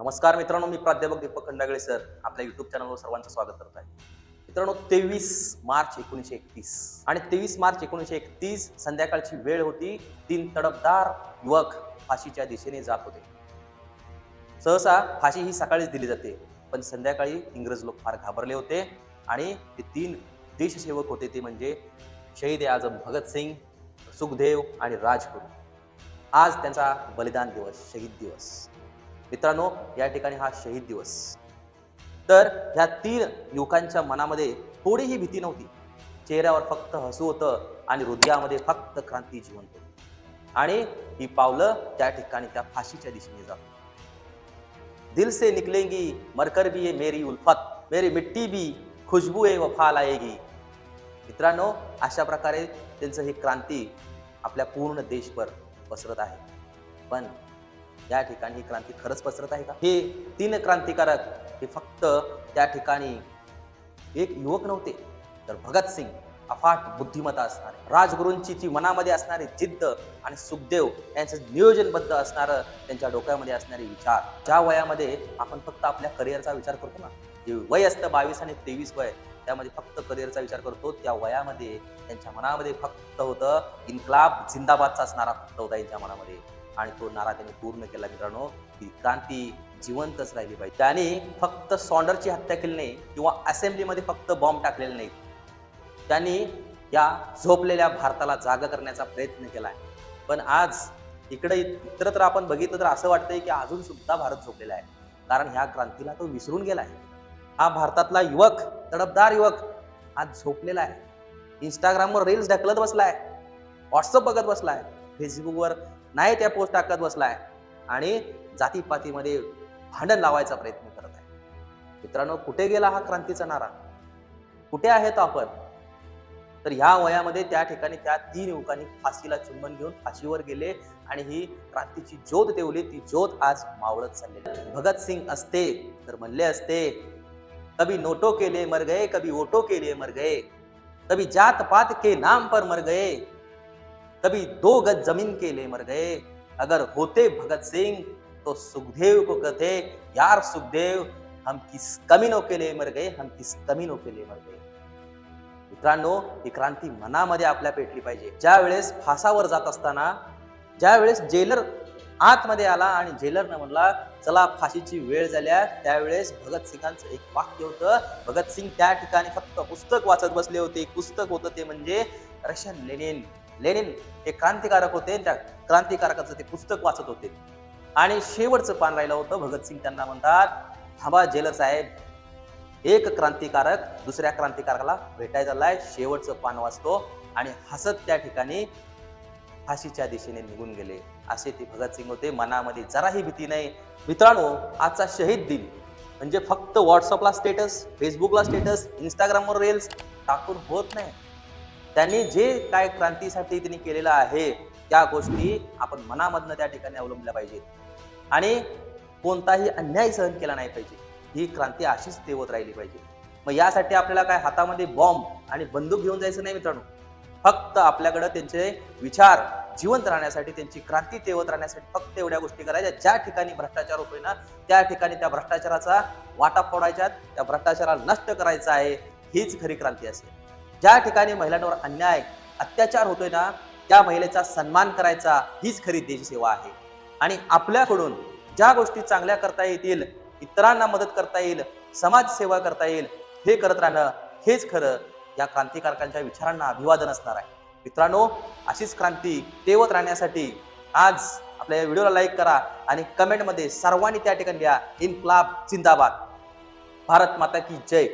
नमस्कार मित्रांनो, मी प्राध्यापक दीपक खंडागळे सर आपल्या युट्यूब चॅनलवर सर्वांचं स्वागत करत आहे. मित्रांनो, 23 मार्च 1931 आणि 23 मार्च 1931 संध्याकाळची वेळ होती. 3 तडफदार युवक फाशीच्या दिशेने जात होते. सहसा फाशी ही सकाळीच दिली जाते, पण संध्याकाळी इंग्रज लोक फार घाबरले होते आणि ते 3 देशसेवक होते, ते म्हणजे शहीद आजम भगतसिंग, सुखदेव आणि राजगुरू. आज त्यांचा बलिदान दिवस, शहीद दिवस. मित्रांनो, या ठिकाणी हा शहीद दिवस. तर ह्या 3 युवकांच्या मनामध्ये थोडीही भीती नव्हती. चेहऱ्यावर फक्त हसू होतं आणि हृदयामध्ये फक्त क्रांती जिवंत होती. आणि ही पावलं त्या ठिकाणी त्या फाशीच्या दिशेने जात होती. दिल से निकलेंगी मरकर भी ये मेरी उल्फत, मेरी मिट्टी भी खुशबू ए वफा लाएगी. मित्रांनो, अशा प्रकारे त्यांचं ही क्रांती आपल्या पूर्ण देशभर पसरत आहे. पण या ठिकाणी ही क्रांती खरंच पसरत आहे का? हे 3 क्रांतिकारक हे फक्त त्या ठिकाणी एक युवक नव्हते, तर भगतसिंग अफाट बुद्धिमत्ता असणारे, राजगुरूंची जी मनामध्ये असणारी जिद्द आणि सुखदेव यांचं नियोजनबद्ध असणारं त्यांच्या डोक्यामध्ये असणारे विचार. ज्या वयामध्ये आपण फक्त आपल्या करिअरचा विचार करतो ना, जे वय असतं 22 आणि 23 वय, त्यामध्ये फक्त करिअरचा विचार करतो, त्या वयामध्ये त्यांच्या मनामध्ये फक्त होतं इन्कलाब जिंदाबादचाच नारा फक्त होता त्यांच्या मनामध्ये. आणि तो नारा त्यांनी पूर्ण केला. मित्रांनो, ही क्रांती जिवंतच राहिली पाहिजे. त्यांनी फक्त सॉन्डरची हत्या केली नाही किंवा असेंब्लीमध्ये फक्त बॉम्ब टाकलेले नाही, त्यांनी या झोपलेल्या भारताला जागा करण्याचा प्रयत्न केला आहे. पण आज इतरत्र आपण बघितलं तर असं वाटतंय की अजून सुद्धा भारत झोपलेला आहे, कारण ह्या क्रांतीला तो विसरून गेला आहे. हा भारतातला युवक, तडफदार युवक आज झोपलेला आहे. इंस्टाग्रामवर रील्स ढकलत बसलाय, व्हॉट्सअप बघत बसलाय, फेसबुकवर नाही त्या पोस्ट टाकत बसलाय आणि जातीपातीमध्ये भांडण लावायचा प्रयत्न करत आहे. मित्रांनो, कुठे गेला हा क्रांतीचा नारा? कुठे आहेत आपण? तर ह्या वयामध्ये त्या ठिकाणी त्या 3 युवकांनी फाशीला चुंबन घेऊन फाशीवर गेले आणि ही क्रांतीची ज्योत तेवली. ती ज्योत आज मावळत चाललेली. भगतसिंग असते तर म्हणले असते, कभी नोटों के लिए मर गए, कभी वोटों के लिए मर गए, कभी जात पात के नाम पर मर गए, कभी 2 गज जमीन के लिए मर गए. अगर होते भगत सिंह तो सुखदेव को कहते, यार सुखदेव, हम किस कमीनों के लिए मर गए, हम किस कमीनों के लिए मर गए. मित्रांनो, ही क्रांती मनामध्ये आपल्या पेटली पाहिजे. ज्या वेळेस फासावर जात असताना, ज्या वेळेस जेलर आतमध्ये आला आणि जेलरनं म्हणला चला फाशीची वेळ झाल्या, त्यावेळेस भगतसिंगांचं एक वाक्य होतं. भगतसिंग त्या ठिकाणी फक्त पुस्तक वाचत बसले होते. पुस्तक होतं ते म्हणजे रशियन लेनिन. लेनिन हे क्रांतिकारक होते, त्या क्रांतिकारकाचं ते पुस्तक वाचत होते आणि शेवटचं पान राहिलं होतं. भगतसिंग त्यांना म्हणतात, थांबा जेलर साहेब, एक क्रांतिकारक दुसऱ्या क्रांतिकारकाला भेटायला चाललाय, शेवटचं पान वाचतो. आणि हसत त्या ठिकाणी फाशीच्या दिशेने निघून गेले. असे ते भगतसिंग होते. मनामध्ये जराही भीती नाही. मित्रांनो, आजचा शहीद दिन म्हणजे फक्त व्हॉट्सअपला स्टेटस, फेसबुकला स्टेटस, इंस्टाग्रामवर रील्स टाकून होत नाही. त्यांनी जे काय क्रांतीसाठी त्यांनी केलेलं आहे, त्या गोष्टी आपण मनामधनं त्या ठिकाणी अवलंबल्या पाहिजेत आणि कोणताही अन्याय सहन केला नाही पाहिजे. ही क्रांती अशीच तेवत राहिली पाहिजे. मग यासाठी आपल्याला काय हातामध्ये बॉम्ब आणि बंदूक घेऊन जायचं नाही मित्रांनो. फक्त आपल्याकडे त्यांचे विचार जिवंत राहण्यासाठी, त्यांची क्रांती तेवत राहण्यासाठी फक्त एवढ्या गोष्टी करायच्या. ज्या ठिकाणी भ्रष्टाचार होतोय ना, त्या ठिकाणी त्या भ्रष्टाचाराचा वाटा फोडायचा, त्या भ्रष्टाचाराला नष्ट करायचं आहे. हीच खरी क्रांती असेल. ज्या ठिकाणी महिलांवर अन्याय, अत्याचार होतोय ना, त्या महिलेचा सन्मान करायचा, हीच खरी देशसेवा आहे. आणि आपल्याकडून ज्या गोष्टी चांगल्या करता येतील, इतरांना मदत करता येईल, समाजसेवा करता येईल, हे करत राहणं, हेच खरं या क्रांतिकारकांच्या विचारांना अभिवादन असणार आहे. मित्रांनो, अशीच क्रांती तेवत राहण्यासाठी आज आपल्या या व्हिडिओला लाईक करा आणि कमेंटमध्ये सर्वांनी त्या ठिकाणी लिहा, इन्कलाब जिंदाबाद, भारत माता की जय.